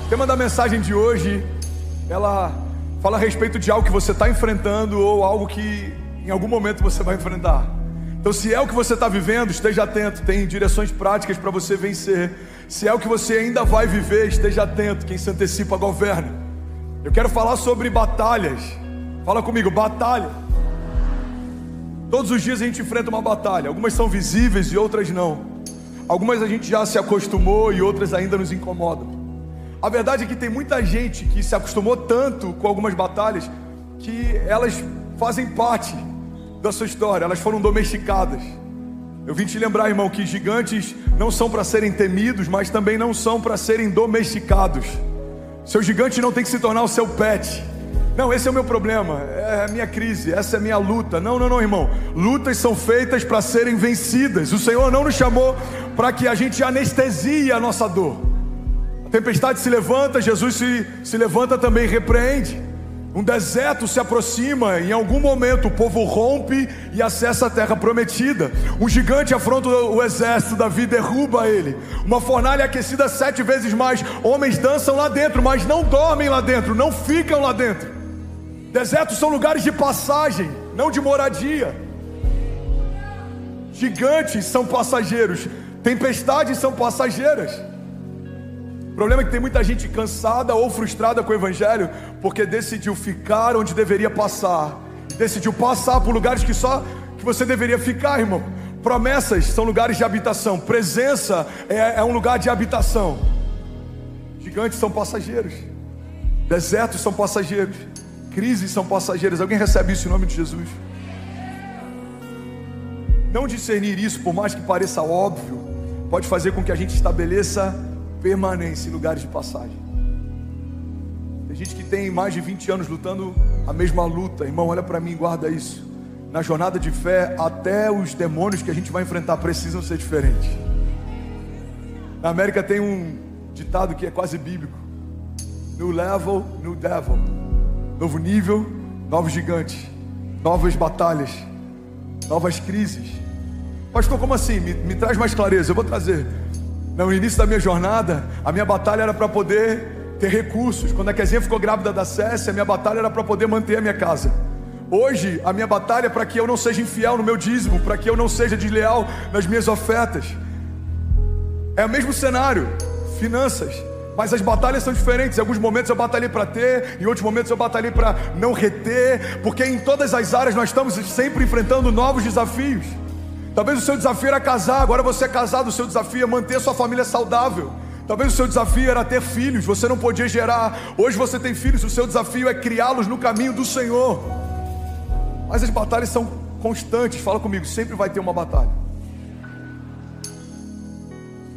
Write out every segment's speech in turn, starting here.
O tema da mensagem de hoje, ela fala a respeito de algo que você está enfrentando ou algo que em algum momento você vai enfrentar. Então, se é o que você está vivendo, esteja atento, tem direções práticas para você vencer. Se é o que você ainda vai viver, esteja atento, quem se antecipa governa. Eu quero falar sobre batalhas. Fala comigo, batalha. Todos os dias a gente enfrenta uma batalha. Algumas são visíveis e outras não. Algumas a gente já se acostumou e outras ainda nos incomodam. A verdade é que tem muita gente que se acostumou tanto com algumas batalhas que elas fazem parte da sua história, elas foram domesticadas. Eu vim te lembrar, irmão, que gigantes não são para serem temidos, mas também não são para serem domesticados. Seu gigante não tem que se tornar o seu pet. Não, esse é o meu problema, é a minha crise, essa é a minha luta. Não, irmão. Lutas são feitas para serem vencidas. O Senhor não nos chamou para que a gente anestesie a nossa dor. A tempestade se levanta, Jesus se levanta também e repreende. Um deserto se aproxima, em algum momento o povo rompe e acessa a terra prometida. Um gigante afronta o exército, Davi derruba ele. Uma fornalha aquecida 7 vezes mais. Homens dançam lá dentro, mas não dormem lá dentro, não ficam lá dentro. Desertos são lugares de passagem, não de moradia. Gigantes são passageiros, tempestades são passageiras. O problema é que tem muita gente cansada ou frustrada com o evangelho, porque decidiu ficar onde deveria passar, decidiu passar por lugares que você deveria ficar, irmão. Promessas são lugares de habitação, presença é um lugar de habitação. Gigantes são passageiros, desertos são passageiros, crises são passageiras. Alguém recebe isso em nome de Jesus? Não discernir isso, por mais que pareça óbvio, pode fazer com que a gente estabeleça permanência em lugares de passagem. Tem gente que tem mais de 20 anos lutando a mesma luta. Irmão, olha para mim, guarda isso. Na jornada de fé, até os demônios que a gente vai enfrentar precisam ser diferentes. Na América tem um ditado que é quase bíblico: New level, new devil. Novo nível, novos gigantes, novas batalhas, novas crises. Pastor, como assim? Me traz mais clareza. Eu vou trazer. No início da minha jornada, a minha batalha era para poder ter recursos. Quando a Kezinha ficou grávida da Cécia, a minha batalha era para poder manter a minha casa. Hoje, a minha batalha é para que eu não seja infiel no meu dízimo, para que eu não seja desleal nas minhas ofertas. É o mesmo cenário, finanças, mas as batalhas são diferentes. Em alguns momentos eu batalhei para ter, em outros momentos eu batalhei para não reter, porque em todas as áreas nós estamos sempre enfrentando novos desafios. Talvez o seu desafio era casar, agora você é casado, o seu desafio é manter sua família saudável. Talvez o seu desafio era ter filhos, você não podia gerar. Hoje você tem filhos, o seu desafio é criá-los no caminho do Senhor. Mas as batalhas são constantes. Fala comigo, sempre vai ter uma batalha.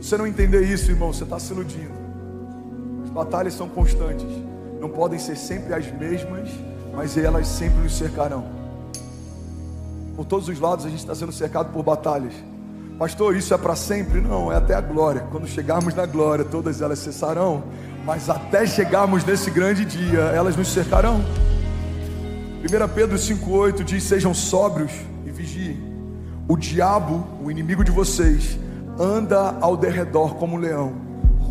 Se você não entender isso, irmão, você está se iludindo. As batalhas são constantes, não podem ser sempre as mesmas, mas elas sempre nos cercarão. Por todos os lados a gente está sendo cercado por batalhas. Pastor, isso é para sempre? Não, é até a glória. Quando chegarmos na glória, todas elas cessarão. Mas até chegarmos nesse grande dia, elas nos cercarão. 1 Pedro 5,8 diz: sejam sóbrios e vigiem. O diabo, o inimigo de vocês, anda ao derredor como um leão,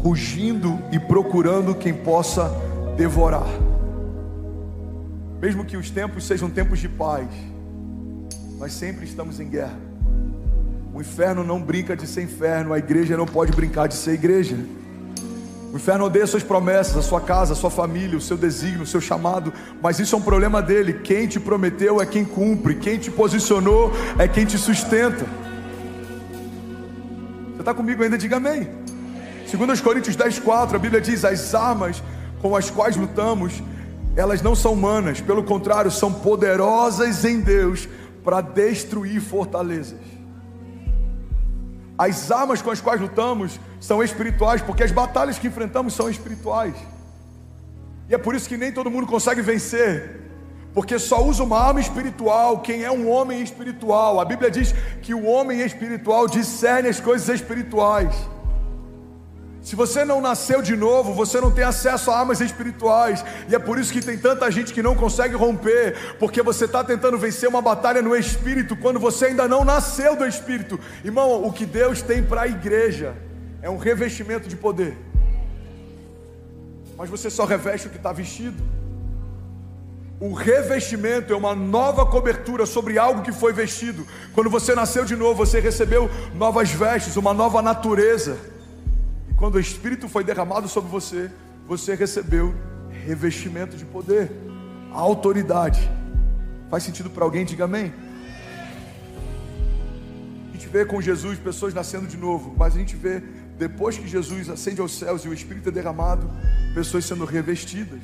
rugindo e procurando quem possa devorar. Mesmo que os tempos sejam tempos de paz, nós sempre estamos em guerra. O inferno não brinca de ser inferno, a igreja não pode brincar de ser igreja. O inferno odeia suas promessas, a sua casa, a sua família, o seu desígnio, o seu chamado, mas isso é um problema dele. Quem te prometeu é quem cumpre, quem te posicionou é quem te sustenta. Você está comigo ainda? Diga amém. 2 Coríntios 10,4, a Bíblia diz: as armas com as quais lutamos, elas não são humanas, pelo contrário, são poderosas em Deus para destruir fortalezas. As armas com as quais lutamos são espirituais, porque as batalhas que enfrentamos são espirituais. E é por isso que nem todo mundo consegue vencer, porque só usa uma arma espiritual quem é um homem espiritual. A Bíblia diz que o homem espiritual discerne as coisas espirituais. Se você não nasceu de novo, você não tem acesso a armas espirituais. E é por isso que tem tanta gente que não consegue romper, porque você está tentando vencer uma batalha no Espírito, quando você ainda não nasceu do Espírito. Irmão, o que Deus tem para a igreja é um revestimento de poder. mas você só reveste o que está vestido. O revestimento é uma nova cobertura sobre algo que foi vestido. Quando você nasceu de novo, você recebeu novas vestes, uma nova natureza. E quando o Espírito foi derramado sobre você, você recebeu revestimento de poder, autoridade. Faz sentido para alguém? Diga amém. A gente vê com Jesus pessoas nascendo de novo, mas a gente vê, depois que Jesus ascende aos céus e o Espírito é derramado, pessoas sendo revestidas.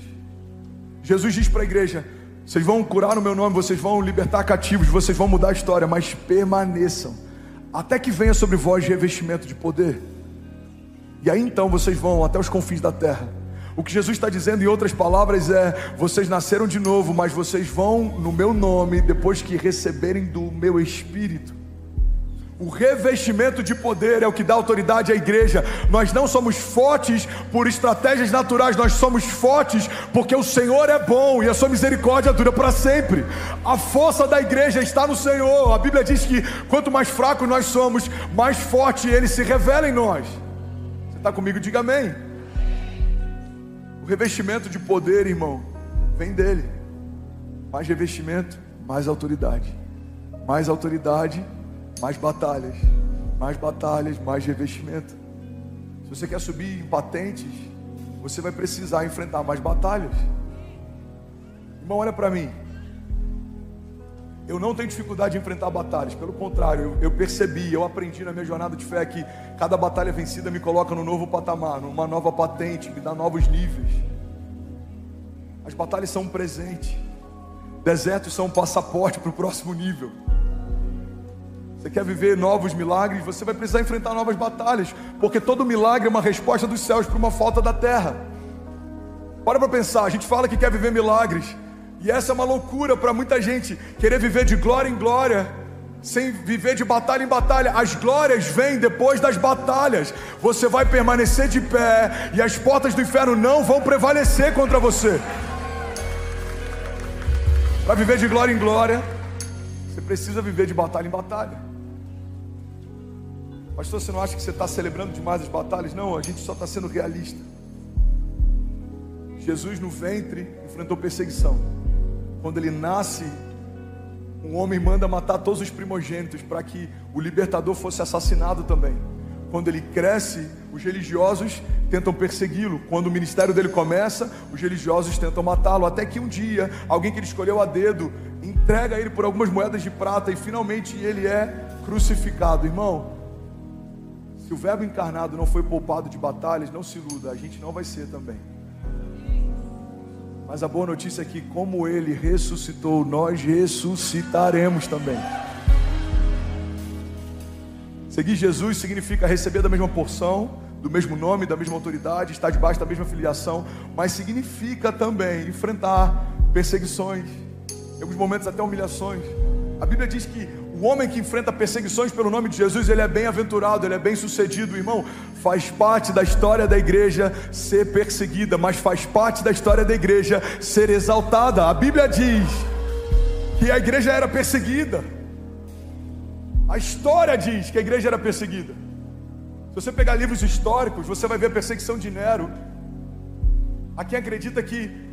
Jesus diz para a igreja: vocês vão curar no meu nome, vocês vão libertar cativos, vocês vão mudar a história, mas permaneçam até que venha sobre vós revestimento de poder. E aí então vocês vão até os confins da terra. O que Jesus está dizendo em outras palavras é: vocês nasceram de novo, mas vocês vão no meu nome depois que receberem do meu Espírito. O revestimento de poder é o que dá autoridade à igreja. Nós não somos fortes por estratégias naturais, nós somos fortes porque o Senhor é bom e a sua misericórdia dura para sempre. A força da igreja está no Senhor. A Bíblia diz que quanto mais fracos nós somos, mais forte Ele se revela em nós. Você está comigo? Diga amém. O revestimento de poder, irmão, vem dele. Mais revestimento, mais autoridade. Mais autoridade, mais batalhas, mais revestimento. Se você quer subir em patentes, você vai precisar enfrentar mais batalhas. Irmão, olha para mim. Eu não tenho dificuldade de enfrentar batalhas. Pelo contrário, eu percebi, eu aprendi na minha jornada de fé que cada batalha vencida me coloca num novo patamar, numa nova patente, me dá novos níveis. As batalhas são um presente. Desertos são um passaporte para o próximo nível. Você quer viver novos milagres? Você vai precisar enfrentar novas batalhas, porque todo milagre é uma resposta dos céus para uma falta da terra. Para pensar, a gente fala que quer viver milagres, e essa é uma loucura para muita gente, querer viver de glória em glória, sem viver de batalha em batalha. As glórias vêm depois das batalhas. Você vai permanecer de pé, e as portas do inferno não vão prevalecer contra você. Para viver de glória em glória, você precisa viver de batalha em batalha. Pastor, você não acha que você está celebrando demais as batalhas? Não, a gente só está sendo realista. Jesus no ventre enfrentou perseguição. Quando ele nasce, um homem manda matar todos os primogênitos para que o libertador fosse assassinado também. Quando ele cresce, os religiosos tentam persegui-lo. Quando o ministério dele começa, os religiosos tentam matá-lo. Até que um dia, alguém que ele escolheu a dedo entrega ele por algumas moedas de prata e finalmente ele é crucificado. Irmão, se o verbo encarnado não foi poupado de batalhas, não se iluda, a gente não vai ser também. Mas a boa notícia é que, como ele ressuscitou, nós ressuscitaremos também. Seguir Jesus significa receber da mesma porção, do mesmo nome, da mesma autoridade, estar debaixo da mesma filiação, mas significa também enfrentar perseguições, em alguns momentos até humilhações. A Bíblia diz que o homem que enfrenta perseguições pelo nome de Jesus, ele é bem-aventurado, ele é bem-sucedido. Irmão, faz parte da história da igreja ser perseguida, mas faz parte da história da igreja ser exaltada. A Bíblia diz que a igreja era perseguida. A história diz que a igreja era perseguida. Se você pegar livros históricos, você vai ver a perseguição de Nero. Há quem acredita que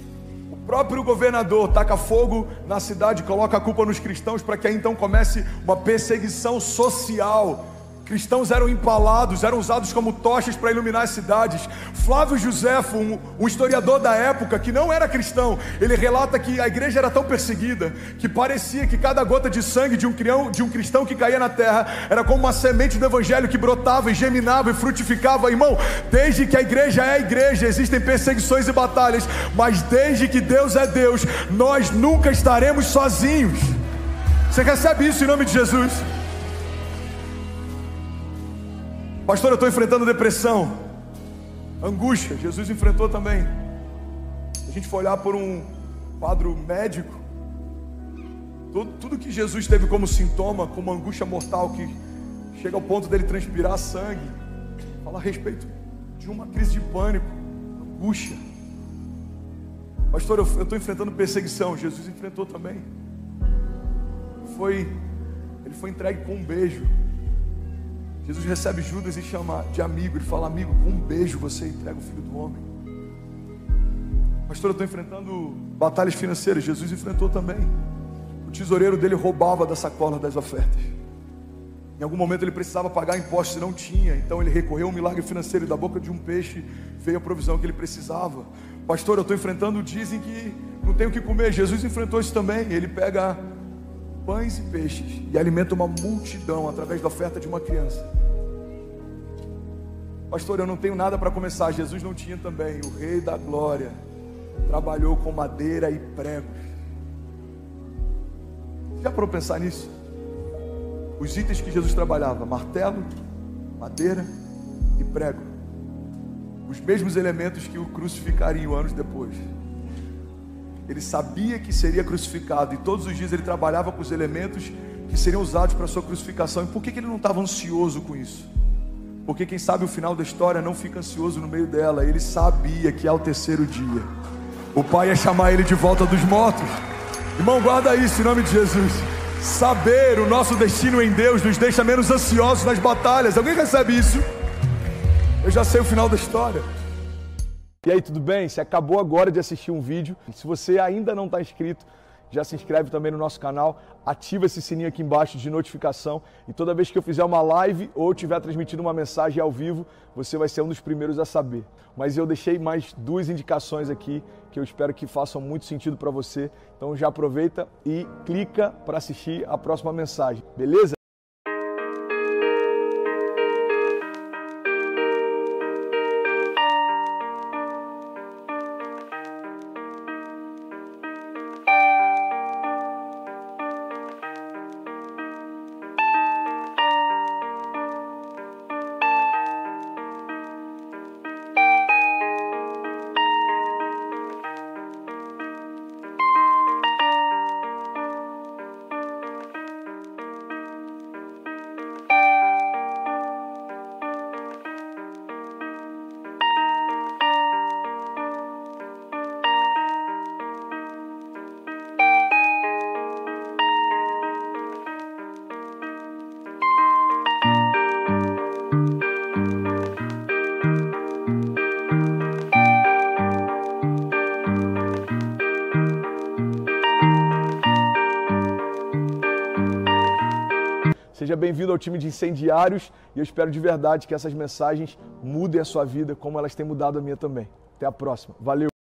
o próprio governador taca fogo na cidade, coloca a culpa nos cristãos para que aí então comece uma perseguição social. Cristãos eram empalados, eram usados como tochas para iluminar as cidades. Flávio Josefo, um historiador da época que não era cristão, ele relata que a igreja era tão perseguida que parecia que cada gota de sangue de um cristão que caía na terra era como uma semente do evangelho que brotava e germinava e frutificava. Irmão, desde que a igreja é a igreja, existem perseguições e batalhas, mas desde que Deus é Deus, nós nunca estaremos sozinhos. Você recebe isso em nome de Jesus? Pastor, eu estou enfrentando depressão, angústia. Jesus enfrentou também. Se a gente for olhar por um quadro médico, tudo que Jesus teve como sintoma, como angústia mortal, que chega ao ponto dele transpirar sangue, fala a respeito de uma crise de pânico, angústia. Pastor, eu estou enfrentando perseguição. Jesus enfrentou também. Ele foi entregue com um beijo. Jesus recebe Judas e chama de amigo. Ele fala: amigo, com um beijo você entrega o Filho do Homem. Pastor, eu estou enfrentando batalhas financeiras. Jesus enfrentou também. O tesoureiro dele roubava da sacola das ofertas. Em algum momento ele precisava pagar impostos e não tinha. Então ele recorreu a um milagre financeiro e da boca de um peixe veio a provisão que ele precisava. Pastor, eu estou enfrentando, dizem que não tenho o que comer. Jesus enfrentou isso também. Ele pega pães e peixes e alimenta uma multidão através da oferta de uma criança. Pastor, eu não tenho nada para começar. Jesus não tinha também. O Rei da Glória trabalhou com madeira e pregos. Já parou para pensar nisso? Os itens que Jesus trabalhava: martelo, madeira e prego. Os mesmos elementos que o crucificariam anos depois. Ele sabia que seria crucificado e todos os dias ele trabalhava com os elementos que seriam usados para a sua crucificação. E por que ele não estava ansioso com isso? Porque quem sabe o final da história não fica ansioso no meio dela. Ele sabia que ao terceiro dia o Pai ia chamar ele de volta dos mortos. Irmão, guarda isso em nome de Jesus. Saber o nosso destino em Deus nos deixa menos ansiosos nas batalhas. Alguém recebe isso? Eu já sei o final da história. E aí, tudo bem? Você acabou agora de assistir um vídeo. Se você ainda não está inscrito, já se inscreve também no nosso canal, ativa esse sininho aqui embaixo de notificação e toda vez que eu fizer uma live ou estiver transmitindo uma mensagem ao vivo, você vai ser um dos primeiros a saber. Mas eu deixei mais 2 indicações aqui que eu espero que façam muito sentido para você. Então já aproveita e clica para assistir a próxima mensagem, beleza? Seja bem-vindo ao time de incendiários e eu espero de verdade que essas mensagens mudem a sua vida como elas têm mudado a minha também. Até a próxima. Valeu!